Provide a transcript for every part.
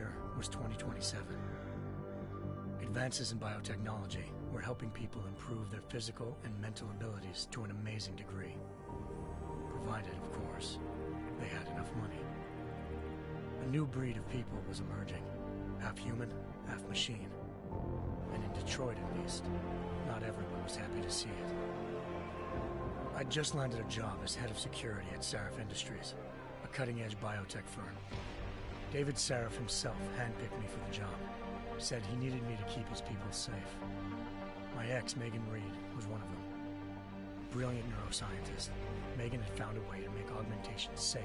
year was 2027. Advances in biotechnology were helping people improve their physical and mental abilities to an amazing degree. Provided, of course, they had enough money. A new breed of people was emerging, half human, half machine. And in Detroit, at least, not everyone was happy to see it. I'd just landed a job as head of security at Sarif Industries, a cutting-edge biotech firm. David Sarif himself handpicked me for the job, said he needed me to keep his people safe. My ex, Megan Reed, was one of them. Brilliant neuroscientist, Megan had found a way to make augmentation safe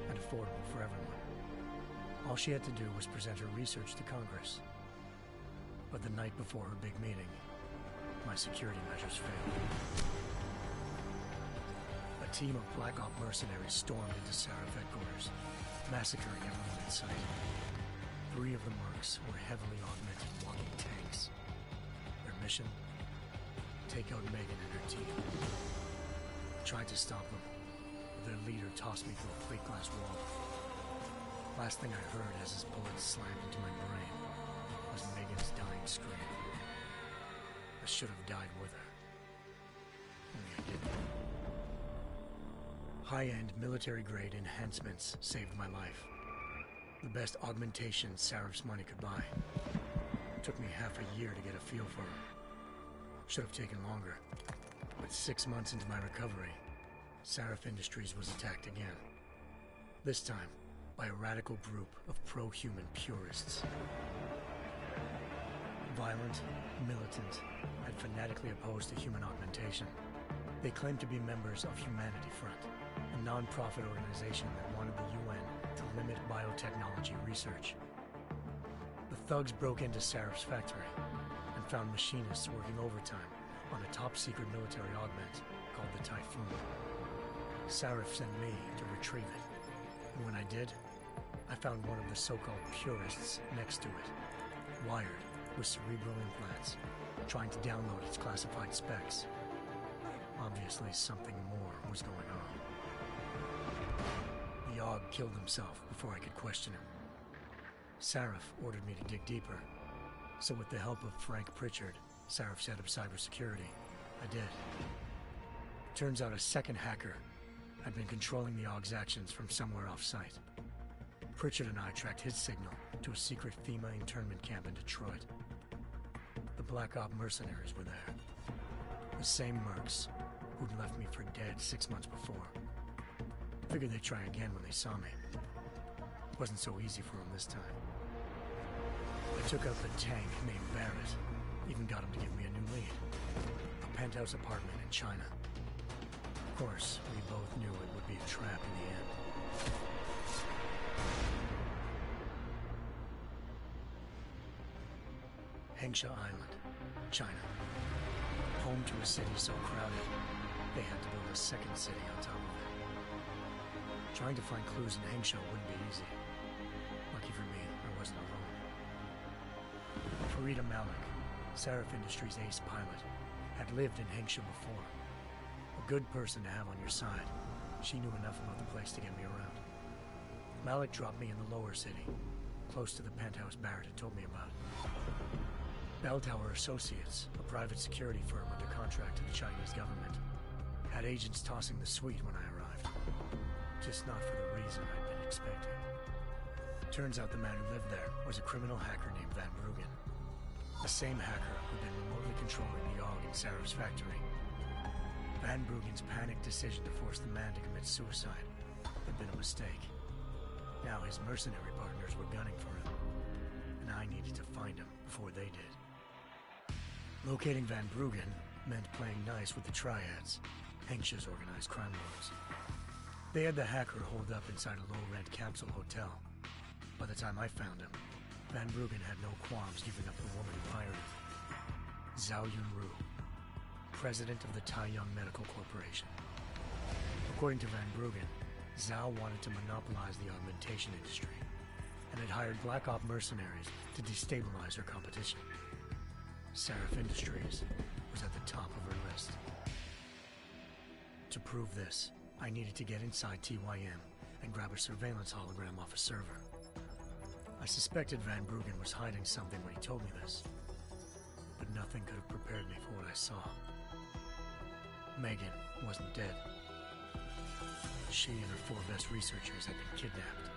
and affordable for everyone. All she had to do was present her research to Congress. But the night before her big meeting, my security measures failed. A team of Black Op mercenaries stormed into Sarif headquarters, massacring everyone in sight. 3 of the mercs were heavily augmented walking tanks. Their mission? Take out Megan and her team. I tried to stop them, but their leader tossed me through a plate glass wall. Last thing I heard as his bullets slammed into my brain was Megan's dying scream. I should have died with her. Only I didn't. High-end military-grade enhancements saved my life. The best augmentation Sarif's money could buy. It took me half a year to get a feel for her. Should have taken longer. But 6 months into my recovery, Sarif Industries was attacked again. This time, by a radical group of pro-human purists. Violent, militant, and fanatically opposed to human augmentation. They claimed to be members of Humanity Front, a non-profit organization that wanted the UN to limit biotechnology research. The thugs broke into Sarif's factory and found machinists working overtime on a top-secret military augment called the Typhoon. Sarif sent me to retrieve it, and when I did, I found one of the so-called purists next to it, wired with cerebral implants, trying to download its classified specs. Obviously, something more was going on. The Aug killed himself before I could question him. Sarif ordered me to dig deeper, so with the help of Frank Pritchard, Sarif's head of cybersecurity, I did. Turns out a second hacker had been controlling the Aug's actions from somewhere off-site. Pritchard and I tracked his signal to a secret FEMA internment camp in Detroit. The Black Op mercenaries were there. The same mercs who'd left me for dead 6 months before. Figured they'd try again when they saw me. Wasn't so easy for them this time. I took out the tank named Barrett. Even got him to give me a new lead. A penthouse apartment in China. Of course, we both knew it would be a trap in the end. Hengsha Island, China. Home to a city so crowded, they had to build a second city on top of it. Trying to find clues in Hengsha wouldn't be easy. Lucky for me, I wasn't alone. Farida Malik, Sarif Industries' ace pilot, had lived in Hengsha before. A good person to have on your side. She knew enough about the place to get me around. Malik dropped me in the lower city, close to the penthouse Barrett had told me about. Bell Tower Associates, a private security firm under contract to the Chinese government, had agents tossing the suite when I arrived. Just not for the reason I'd been expecting. Turns out the man who lived there was a criminal hacker named Van Bruggen. The same hacker who'd been remotely controlling the Aug in Sarif's factory. Van Bruggen's panicked decision to force the man to commit suicide had been a mistake. Now his mercenary partners were gunning for him, and I needed to find him before they did. Locating Van Bruggen meant playing nice with the Triads, Hengsha's organized crime lords. They had the hacker holed up inside a low-rent capsule hotel. By the time I found him, Van Bruggen had no qualms giving up the woman who hired him. Zhao Yunru, president of the Taiyang Medical Corporation. According to Van Bruggen, Zhao wanted to monopolize the augmentation industry and had hired Black Op mercenaries to destabilize her competition. Sarif Industries was at the top of her list. To prove this, I needed to get inside TYM and grab a surveillance hologram off a server. I suspected Van Bruggen was hiding something when he told me this, but nothing could have prepared me for what I saw. Megan wasn't dead. She and her 4 best researchers had been kidnapped,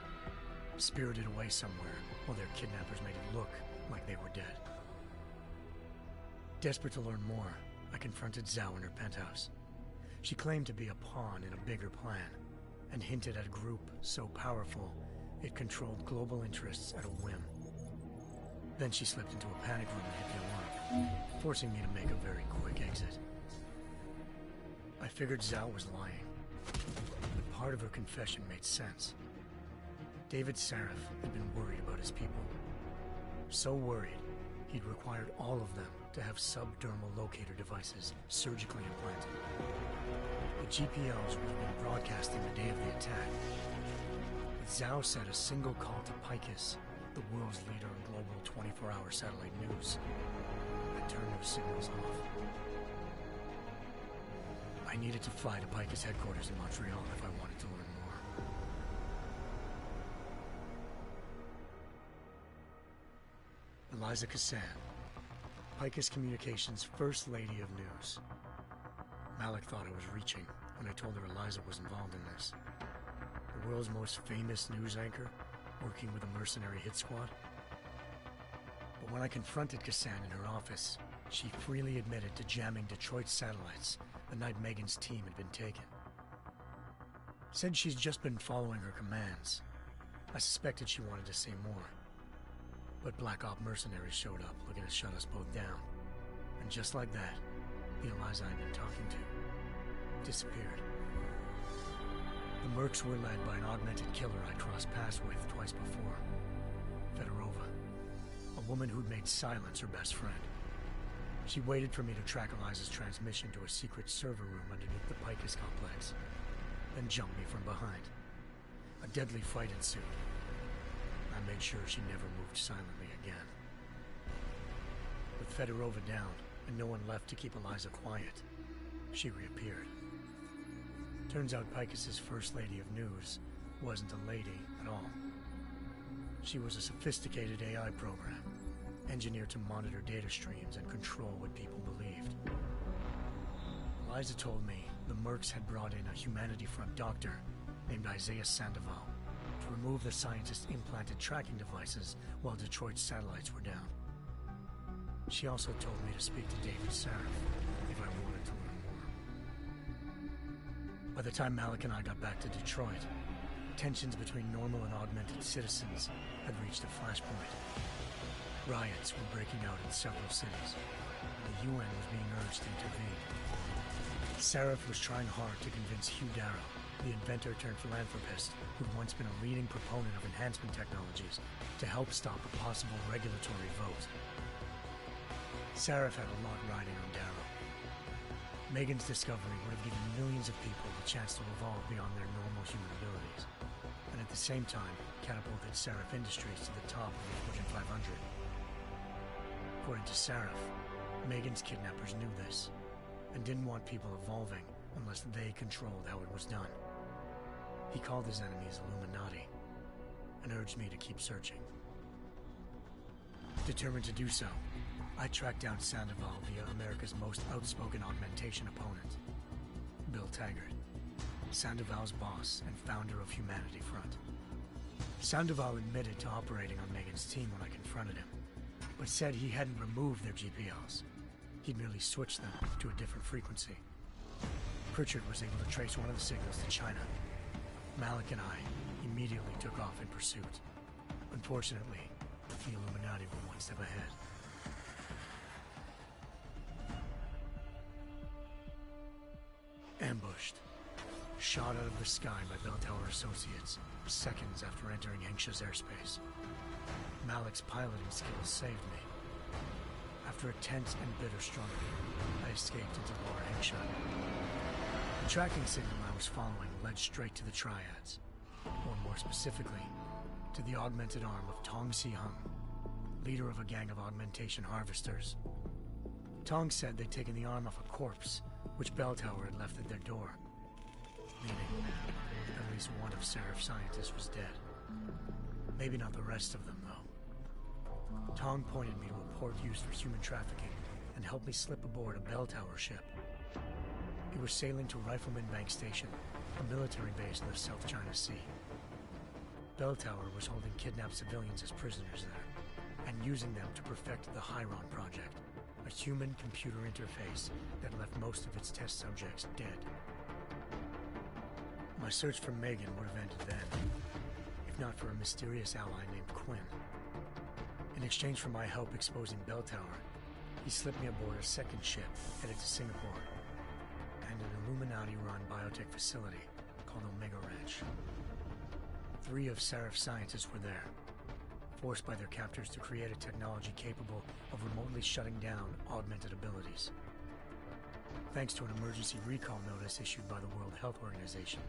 spirited away somewhere while their kidnappers made it look like they were dead. Desperate to learn more, I confronted Zhao in her penthouse. She claimed to be a pawn in a bigger plan, and hinted at a group so powerful it controlled global interests at a whim. Then she slipped into a panic room and hit the alarm, forcing me to make a very quick exit. I figured Zhao was lying, but part of her confession made sense. David Sarif had been worried about his people. So worried, he'd required all of them to have subdermal locator devices surgically implanted. The GPLs would have been broadcasting the day of the attack. But Zhao said a single call to Picus, the world's leader in global 24-hour satellite news, had turned those signals off. I needed to fly to Picus headquarters in Montreal if I wanted to learn more. Eliza Cassan, Picus Communications' First Lady of News. Malik thought I was reaching when I told her Eliza was involved in this. The world's most famous news anchor, working with a mercenary hit squad. But when I confronted Cassan in her office, she freely admitted to jamming Detroit's satellites the night Megan's team had been taken. Said she's just been following her commands. I suspected she wanted to say more. But Black Op mercenaries showed up looking to shut us both down. And just like that, the Eliza I'd been talking to disappeared. The Mercs were led by an augmented killer I crossed paths with twice before, Fedorova, a woman who'd made silence her best friend. She waited for me to track Eliza's transmission to a secret server room underneath the Picus complex, then jumped me from behind. A deadly fight ensued. I made sure she never moved silently again. With Fedorova down and no one left to keep Eliza quiet, she reappeared. Turns out Picus's First Lady of News wasn't a lady at all. She was a sophisticated AI program, engineered to monitor data streams and control what people believed. Eliza told me the Mercs had brought in a Humanity Front doctor named Isaiah Sandoval to remove the scientist's implanted tracking devices while Detroit's satellites were down. She also told me to speak to David Sarif if I wanted to learn more. By the time Malik and I got back to Detroit, tensions between normal and augmented citizens had reached a flashpoint. Riots were breaking out in several cities, and the UN was being urged to intervene. Sarif was trying hard to convince Hugh Darrow, the inventor turned philanthropist who'd once been a leading proponent of enhancement technologies, to help stop a possible regulatory vote. Sarif had a lot riding on Darrow. Megan's discovery would have given millions of people the chance to evolve beyond their normal human abilities, and at the same time catapulted Sarif Industries to the top of the Fortune 500. According to Sarif, Megan's kidnappers knew this, and didn't want people evolving unless they controlled how it was done. He called his enemies Illuminati, and urged me to keep searching. Determined to do so, I tracked down Sandoval via America's most outspoken augmentation opponent, Bill Taggart, Sandoval's boss and founder of Humanity Front. Sandoval admitted to operating on Megan's team when I confronted him, but said he hadn't removed their GPLs. He'd merely switched them to a different frequency. Pritchard was able to trace one of the signals to China. Malik and I immediately took off in pursuit. Unfortunately, the Illuminati were one step ahead. Ambushed. Shot out of the sky by Bell Tower Associates, seconds after entering Hengsha's airspace. Malik's piloting skills saved me. After a tense and bitter struggle, I escaped into Lower Hengsha. The tracking signal I was following led straight to the Triads, or more specifically, to the augmented arm of Tong Si-hung, leader of a gang of augmentation harvesters. Tong said they'd taken the arm off a corpse, which Bell Tower had left at their door, meaning at least one of Sarif's scientists was dead. Maybe not the rest of them, though. Tong pointed me to a port used for human trafficking and helped me slip aboard a bell tower ship. It was sailing to Rifleman Bank Station, a military base in the South China Sea. Bell Tower was holding kidnapped civilians as prisoners there, and using them to perfect the Chiron Project, a human-computer interface that left most of its test subjects dead. My search for Megan would have ended then, if not for a mysterious ally named Quinn. In exchange for my help exposing Bell Tower, he slipped me aboard a second ship headed to Singapore, and an Illuminati-run biotech facility called Omega Ranch. 3 of Serif's scientists were there, forced by their captors to create a technology capable of remotely shutting down augmented abilities. Thanks to an emergency recall notice issued by the World Health Organization,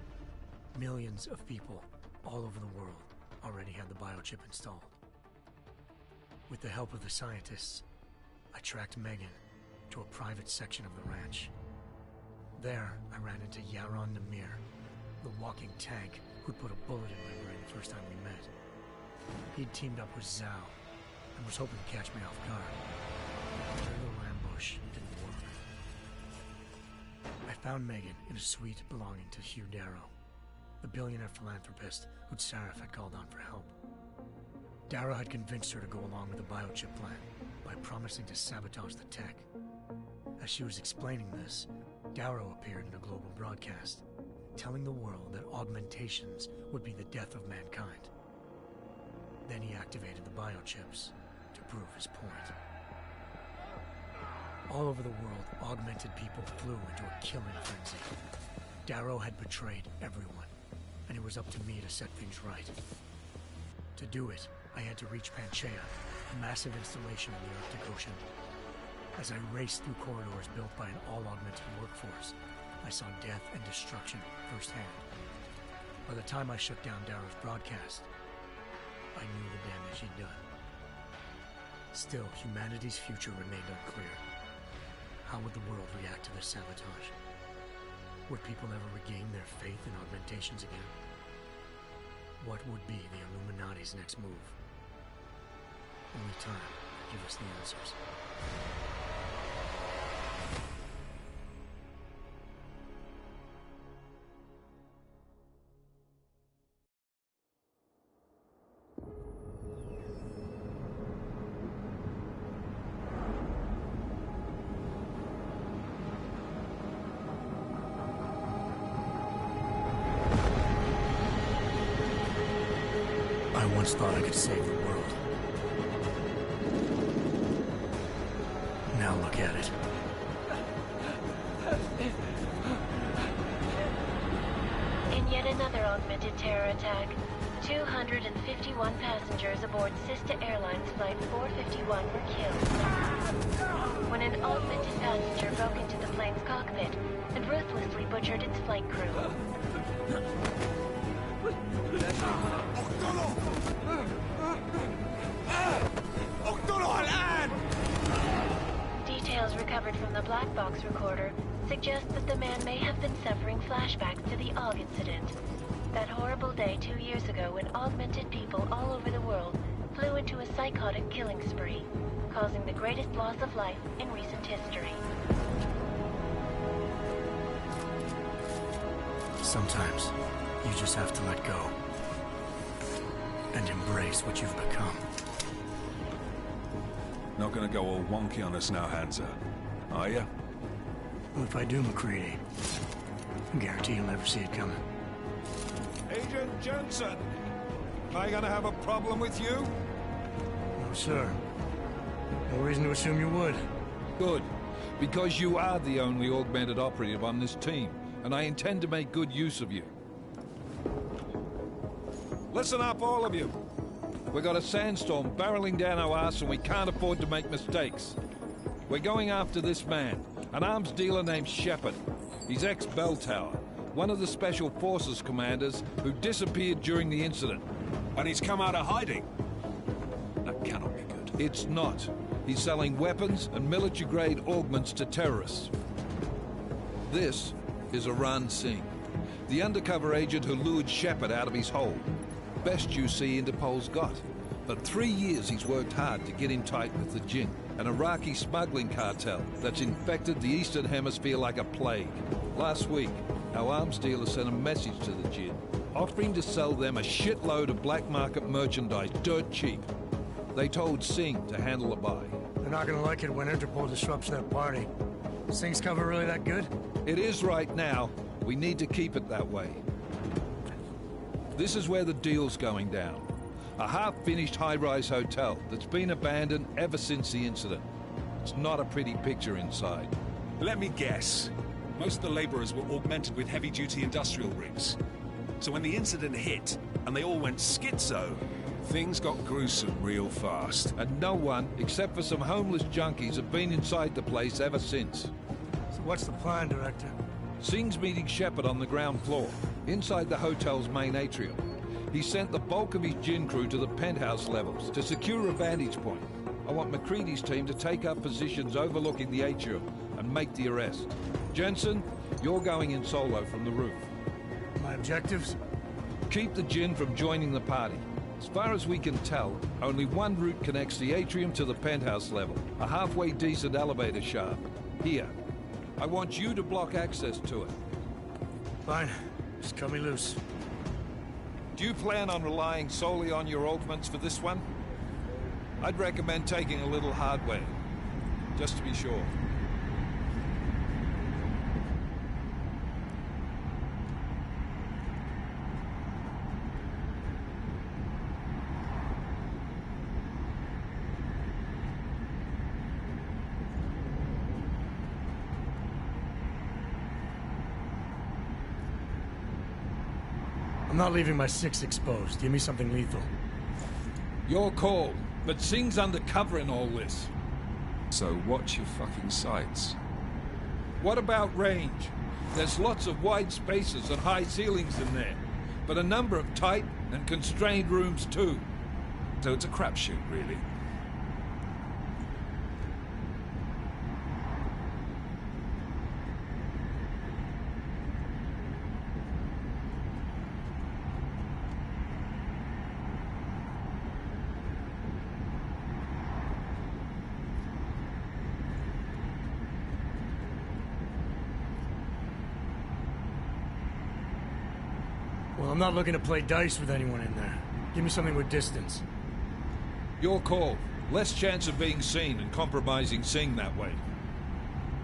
millions of people all over the world already had the biochip installed. With the help of the scientists, I tracked Megan to a private section of the ranch. There, I ran into Yaron Namir, the walking tank who'd put a bullet in my brain the first time we met. He'd teamed up with Zhao and was hoping to catch me off guard. But their little ambush didn't work. I found Megan in a suite belonging to Hugh Darrow, the billionaire philanthropist who'd Sarif had called on for help. Darrow had convinced her to go along with the biochip plan by promising to sabotage the tech. As she was explaining this, Darrow appeared in a global broadcast, telling the world that augmentations would be the death of mankind. Then he activated the biochips to prove his point. All over the world, augmented people flew into a killing frenzy. Darrow had betrayed everyone, and it was up to me to set things right. To do it, I had to reach Panchaea, a massive installation in the Arctic Ocean. As I raced through corridors built by an all-augmented workforce, I saw death and destruction firsthand. By the time I shut down Darrow's broadcast, I knew the damage he'd done. Still, humanity's future remained unclear. How would the world react to this sabotage? Would people ever regain their faith in augmentations again? What would be the Illuminati's next move? Only time will give us the answers. I once thought I could save the world. Now look at it. In yet another augmented terror attack, 251 passengers aboard Sister Airlines Flight 451 were killed when an augmented passenger broke into the plane's cockpit and ruthlessly butchered its flight crew. Details recovered from the black box recorder suggest that the man may have been suffering flashbacks to the AUG incident. That horrible day 2 years ago when augmented people all over the world flew into a psychotic killing spree, causing the greatest loss of life in recent history. Sometimes, you just have to let go. And embrace what you've become. Not gonna go all wonky on us now, Hansa, are ya? Well, if I do, McCready, I guarantee you'll never see it coming. Agent Jensen! Am I gonna have a problem with you? No, sir. No reason to assume you would. Good. Because you are the only augmented operative on this team, and I intend to make good use of you. Listen up, all of you. We got a sandstorm barreling down our arse and we can't afford to make mistakes. We're going after this man, an arms dealer named Shepard. He's ex-Bell Tower, one of the Special Forces commanders who disappeared during the incident. And he's come out of hiding. That cannot be good. It's not. He's selling weapons and military-grade augments to terrorists. This is Aran Singh, the undercover agent who lured Shepard out of his hole. Best you see Interpol's got. For 3 years he's worked hard to get in tight with the Jinn, an Iraqi smuggling cartel that's infected the Eastern Hemisphere like a plague. Last week, our arms dealer sent a message to the Jinn, offering to sell them a shitload of black market merchandise dirt cheap. They told Singh to handle the buy. They're not gonna like it when Interpol disrupts their party. Singh's cover really that good? It is right now. We need to keep it that way. This is where the deal's going down. A half-finished high-rise hotel that's been abandoned ever since the incident. It's not a pretty picture inside. Let me guess. Most of the laborers were augmented with heavy-duty industrial rigs. So when the incident hit, and they all went schizo, things got gruesome real fast. And no one, except for some homeless junkies, have been inside the place ever since. So what's the plan, Director? Singh's meeting Shepard on the ground floor, inside the hotel's main atrium. He sent the bulk of his Jinn crew to the penthouse levels to secure a vantage point. I want McCready's team to take up positions overlooking the atrium and make the arrest. Jensen, you're going in solo from the roof. My objectives? Keep the Jinn from joining the party. As far as we can tell, only one route connects the atrium to the penthouse level. A halfway decent elevator shaft. Here. I want you to block access to it. Fine. Just cut me loose. Do you plan on relying solely on your augments for this one? I'd recommend taking a little hardware, just to be sure. I'm not leaving my 6 exposed. Give me something lethal. Your call, but Singh's undercover in all this. So watch your fucking sights. What about range? There's lots of wide spaces and high ceilings in there, but a number of tight and constrained rooms too. So it's a crapshoot, really. Well, I'm not looking to play dice with anyone in there. Give me something with distance. Your call. Less chance of being seen and compromising Singh that way.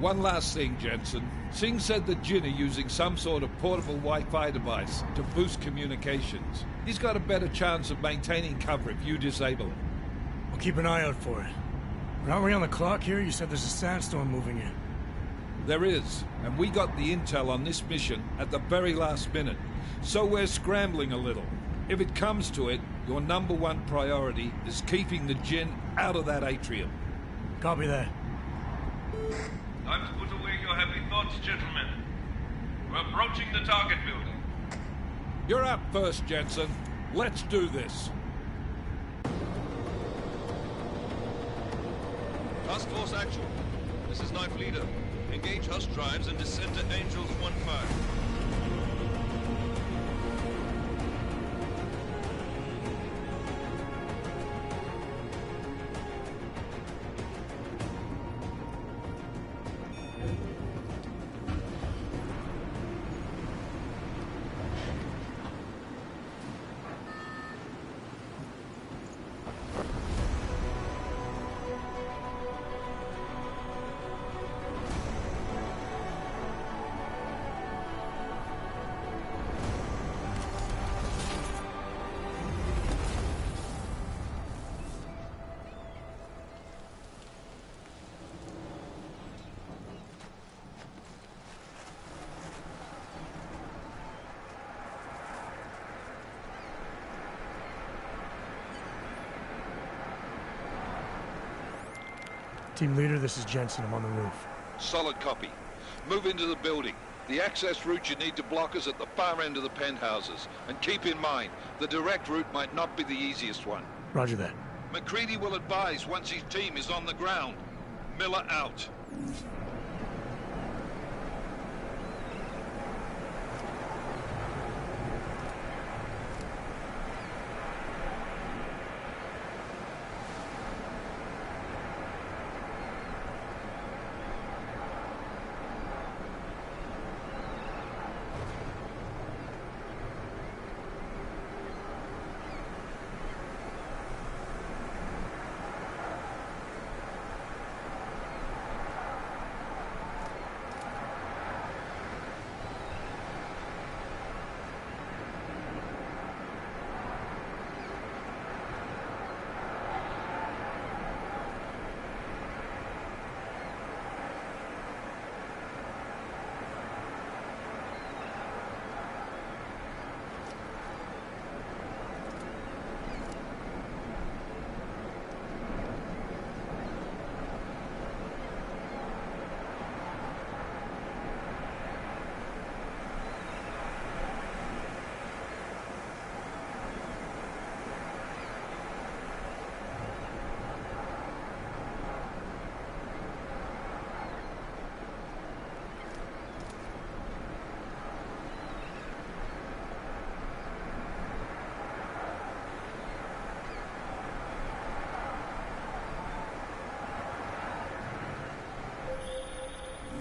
One last thing, Jensen. Singh said the Jinn are using some sort of portable Wi-Fi device to boost communications. He's got a better chance of maintaining cover if you disable it. I'll keep an eye out for it. But aren't we on the clock here? You said there's a sandstorm moving in. There is, and we got the intel on this mission at the very last minute. So we're scrambling a little. If it comes to it, your #1 priority is keeping the Jinn out of that atrium. Copy that. Time to put away your heavy thoughts, gentlemen. We're approaching the target building. You're up first, Jensen. Let's do this. Task Force Action. This is Knife Leader. Engage Hush drives and descend to Angels 1-5. Team leader, this is Jensen. I'm on the roof. Solid copy. Move into the building. The access route you need to block is at the far end of the penthouses. And keep in mind, the direct route might not be the easiest one. Roger that. McCready will advise once his team is on the ground. Miller out.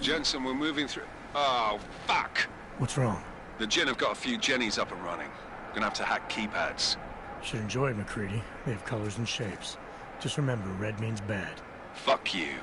Jensen, we're moving through... Oh, fuck! What's wrong? The Jinn have got a few Jennies up and running. We're gonna have to hack keypads. Should enjoy it, McCready. They have colors and shapes. Just remember, red means bad. Fuck you.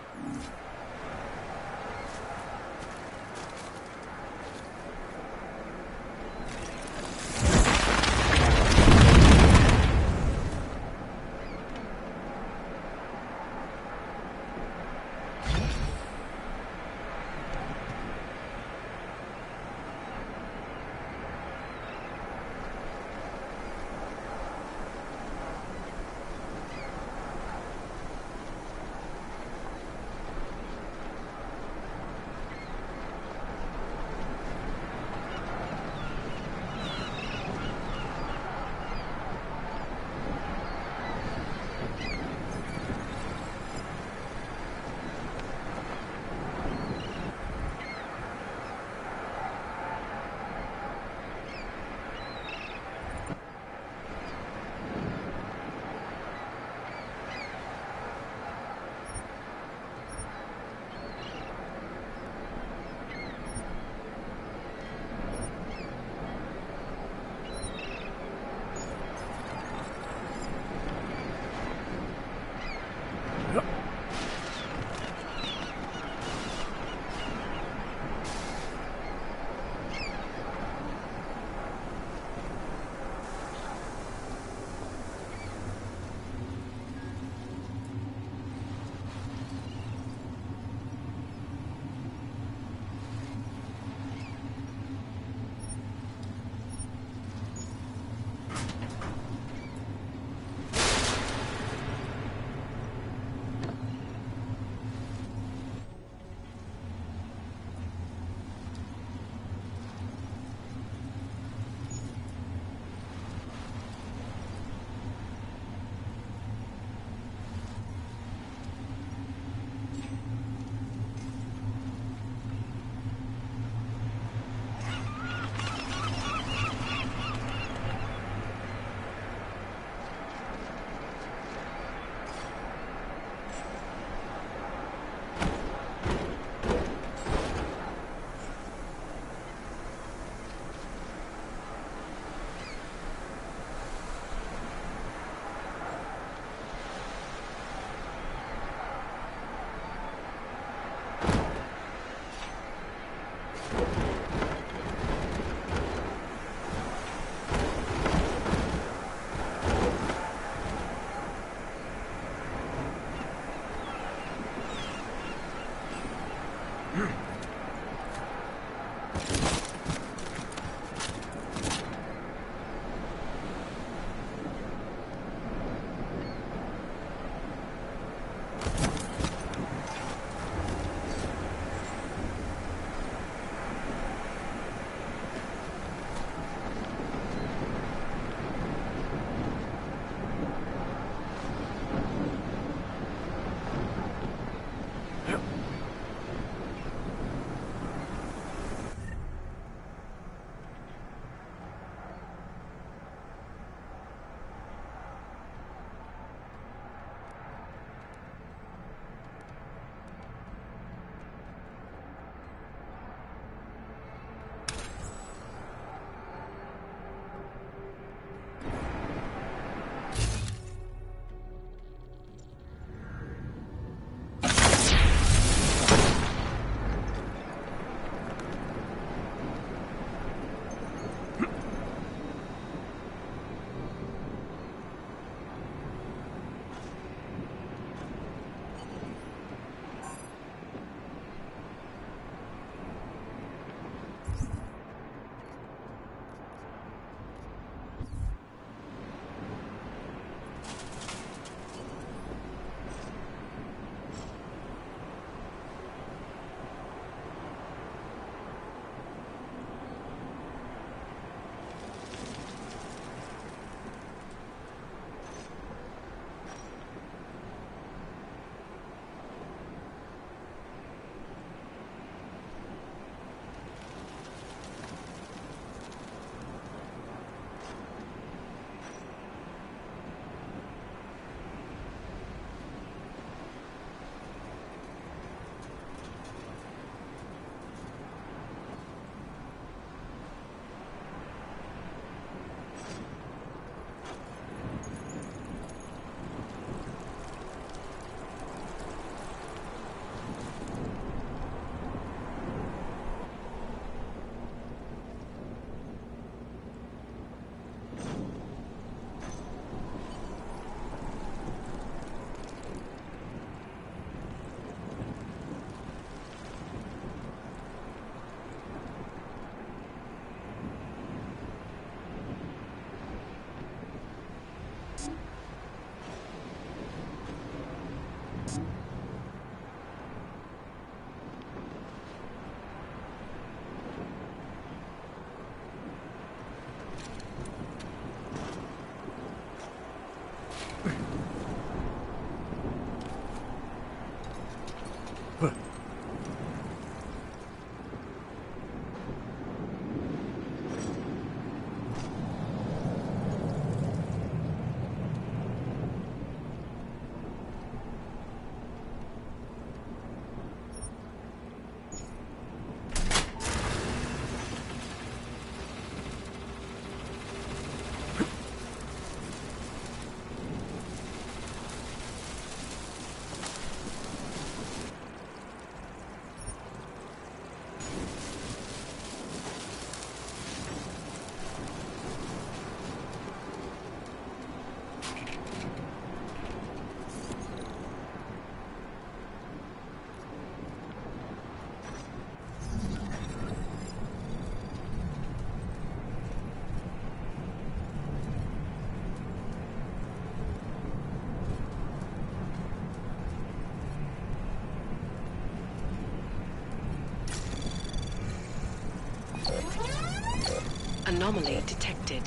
Anomaly detected.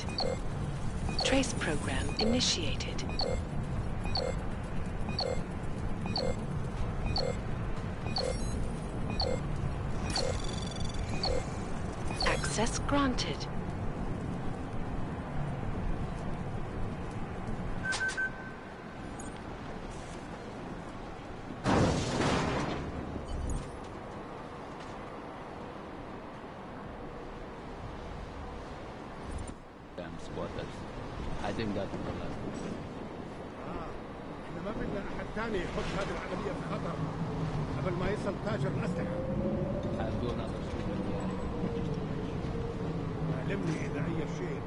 Trace program initiated. Access granted. Squatters. I think that will last. احنا ما بدنا احد ثاني يحط هذه العملية في خطر قبل ما يصل تاجر الأسلحة. I'll do another shooting. علمني إذا أي شيء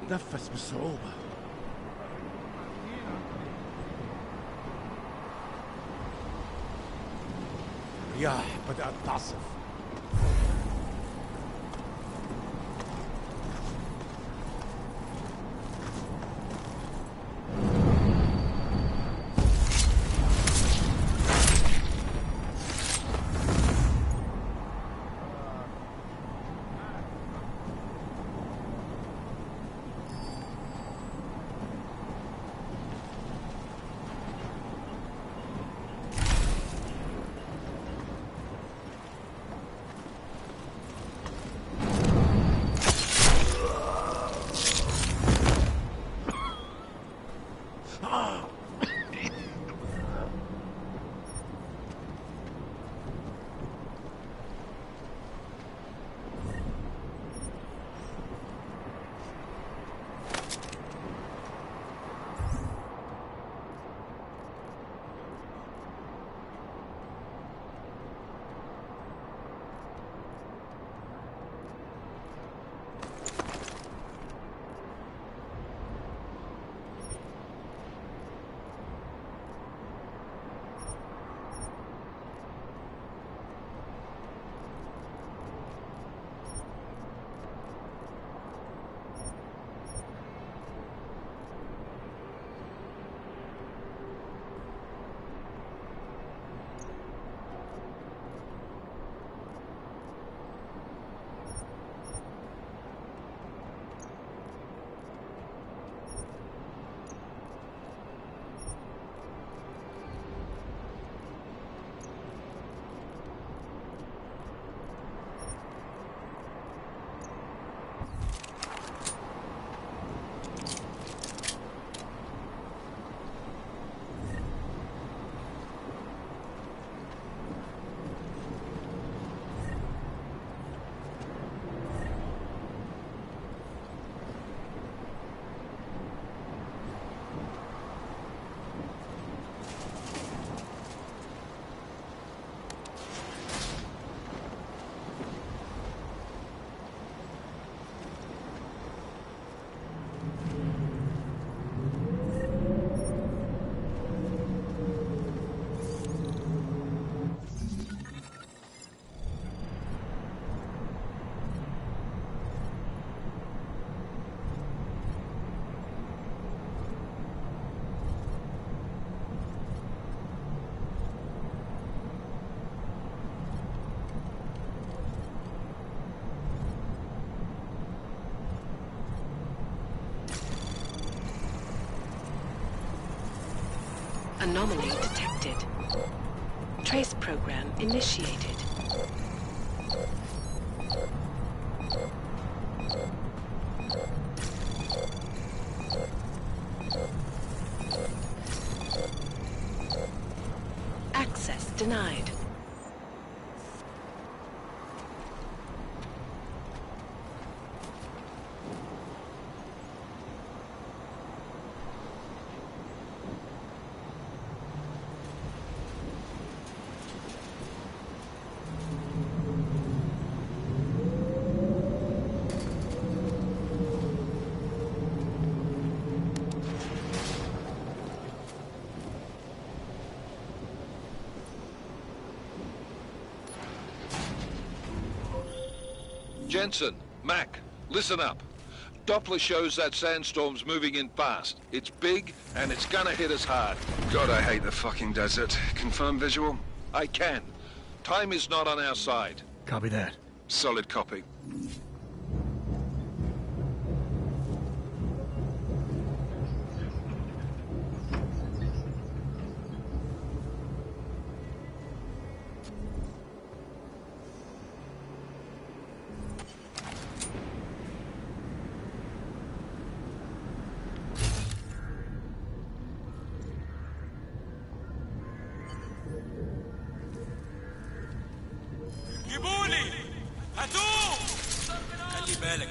بتنفس بصعوبة. الرياح بدأت تعصف. Anomaly detected. Trace program initiated. Access denied. Jensen, Mac, listen up. Doppler shows that sandstorm's moving in fast. It's big, and it's gonna hit us hard. God, I hate the fucking desert. Confirm visual? I can. Time is not on our side. Copy that. Solid copy. جيبوني هاتوه خلي بالك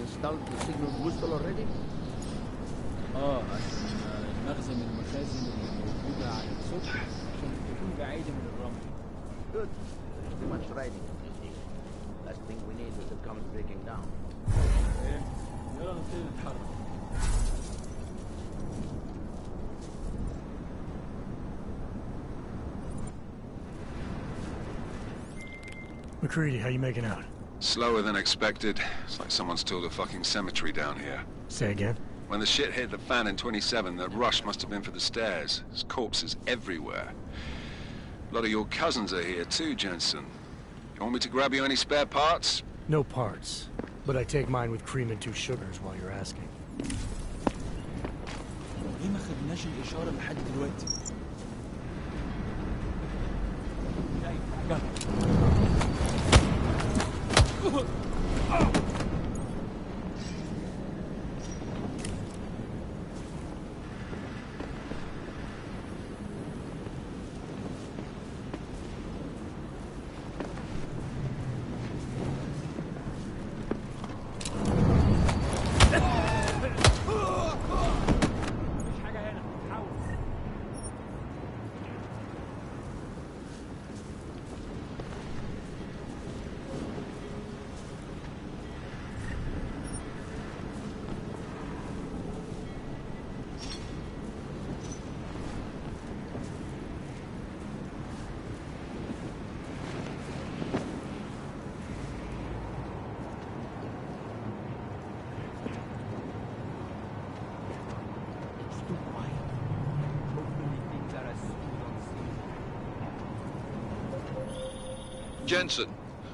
Installed the signal booster already? المخزن المخازن الموجودة على السطح عشان تكون بعيدة من الرمل. Good. There's too much riding on this deal. Last thing we need is the comet breaking down. يلا نبتدي نتحرك. McCready, how you making out? Slower than expected. It's like someone's tilled a fucking cemetery down here. Say again? When the shit hit the fan in 27, the rush must have been for the stairs. There's corpses everywhere. A lot of your cousins are here too, Jensen. You want me to grab you any spare parts? No parts. But I take mine with cream and 2 sugars while you're asking. ليه ما خدناش الإشارة لحد دلوقتي؟ Jensen,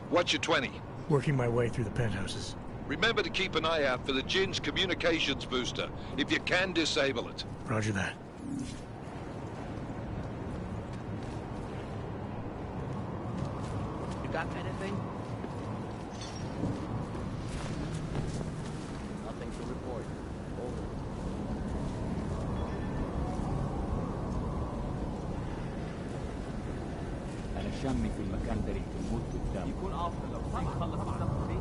what's your 20? Working my way through the penthouses. Remember to keep an eye out for the Jinn's communications booster. If you can, disable it. Roger that. You got anything? Nothing to report. Over. انا شامي في المكان ده ريحه الموت قدام. يكون افضل لو تخلص السفر دي.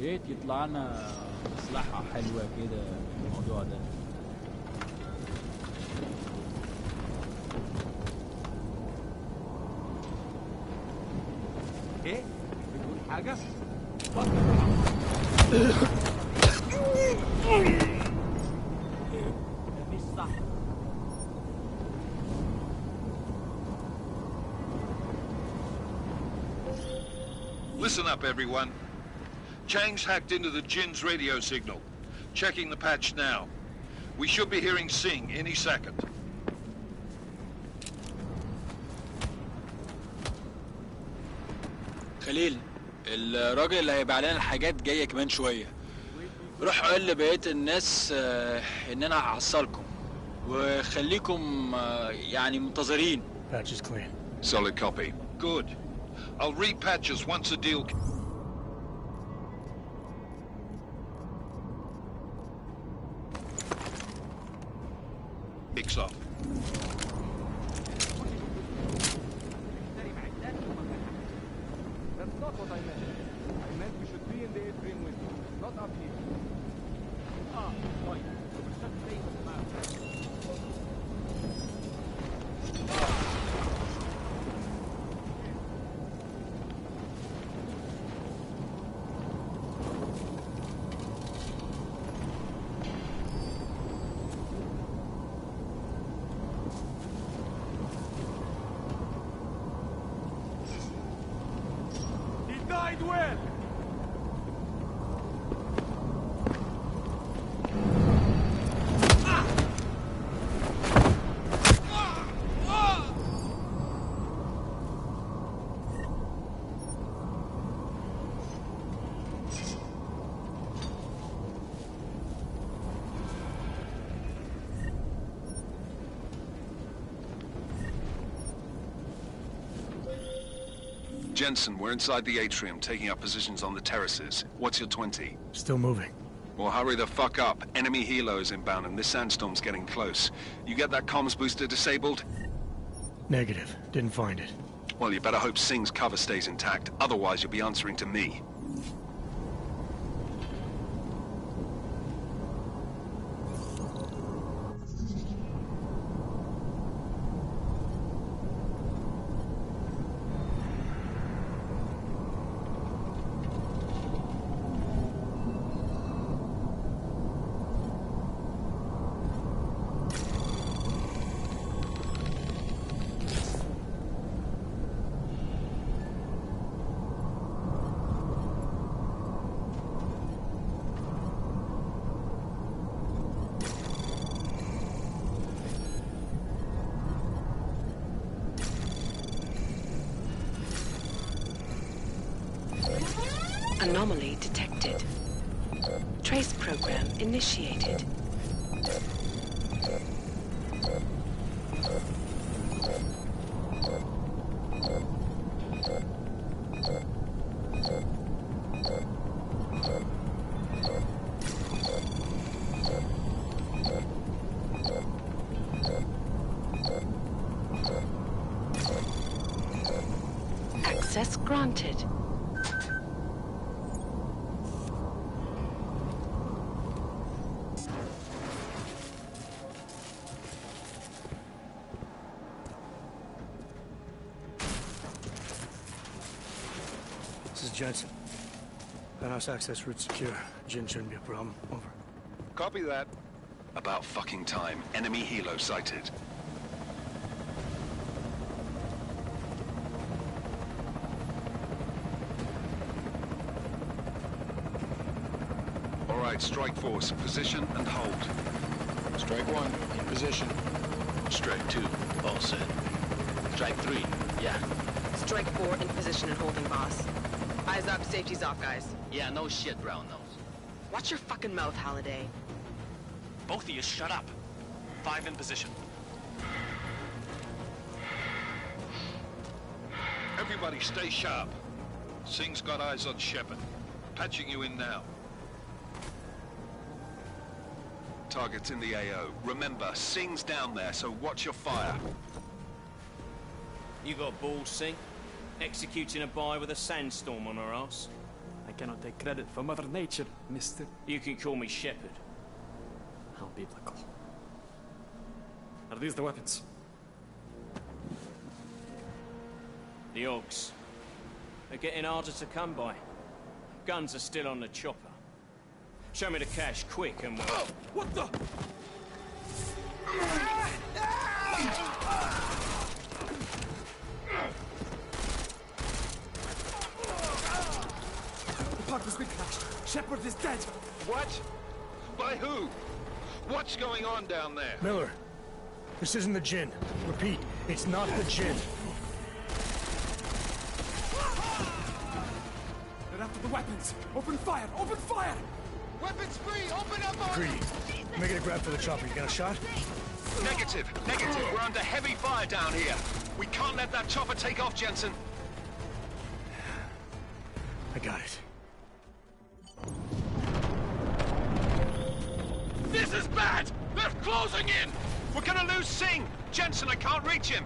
ريت يطلع لنا مصلحة حلوة كده في الموضوع ده. ايه؟ بتقول حاجة؟ مش صح. Listen up, everyone. Chang's hacked into the Jinn's radio signal. Checking the patch now. We should be hearing Singh any second. خليل، الراجل اللي هيبيع لنا الحاجات جايه كمان شويه. روح قول لبقيه الناس ان انا هحصلكم وخليكم يعني منتظرين. Patch is clean. Solid copy. Good. I'll repatch us once the deal kicks off. That's not what I meant. I meant we should be in the atrium with you, not up here. Ah, right. Died well! Jensen, we're inside the atrium, taking up positions on the terraces. What's your 20? Still moving. Well, hurry the fuck up. Enemy helos inbound, and this sandstorm's getting close. You get that comms booster disabled? Negative. Didn't find it. Well, you better hope Singh's cover stays intact. Otherwise, you'll be answering to me. Anomaly detected. Trace program initiated. Access granted. This is Jensen. Penthouse access route secure. Jinn shouldn't be a problem. Over. Copy that. About fucking time. Enemy helo sighted. Right, strike force. Position and hold. Strike 1, in position. Strike 2, all set. Strike 3, yeah. Strike 4, in position and holding, boss. Eyes up, safety's off, guys. Yeah, no shit, brown nose. Watch your fucking mouth, Halliday. Both of you, shut up. 5 in position. Everybody stay sharp. Singh's got eyes on Shepard. Patching you in now. Target's in the AO. Remember, Singh's down there, so watch your fire. You got balls, Singh? Executing a buy with a sandstorm on our ass? I cannot take credit for Mother Nature, mister. You can call me Shepard. How biblical. Are these the weapons? The Augs. They're getting harder to come by. Guns are still on the chopper. Show me the cash, quick, and we'll... Oh, what the? The park has been crashed. Shepard is dead. What? By who? What's going on down there? Miller, this isn't the Jinn. Repeat, it's not the Jinn. They're after the weapons. Open fire! Open fire! Weapons free! Open up on Greedy. Making a grab for the chopper. You got a shot? Negative. Negative. We're under heavy fire down here. We can't let that chopper take off, Jensen. I got it. This is bad! They're closing in! We're gonna lose Singh! Jensen, I can't reach him!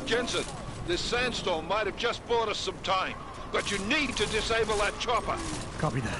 Jensen, this sandstorm might have just bought us some time, but you need to disable that chopper. Copy that.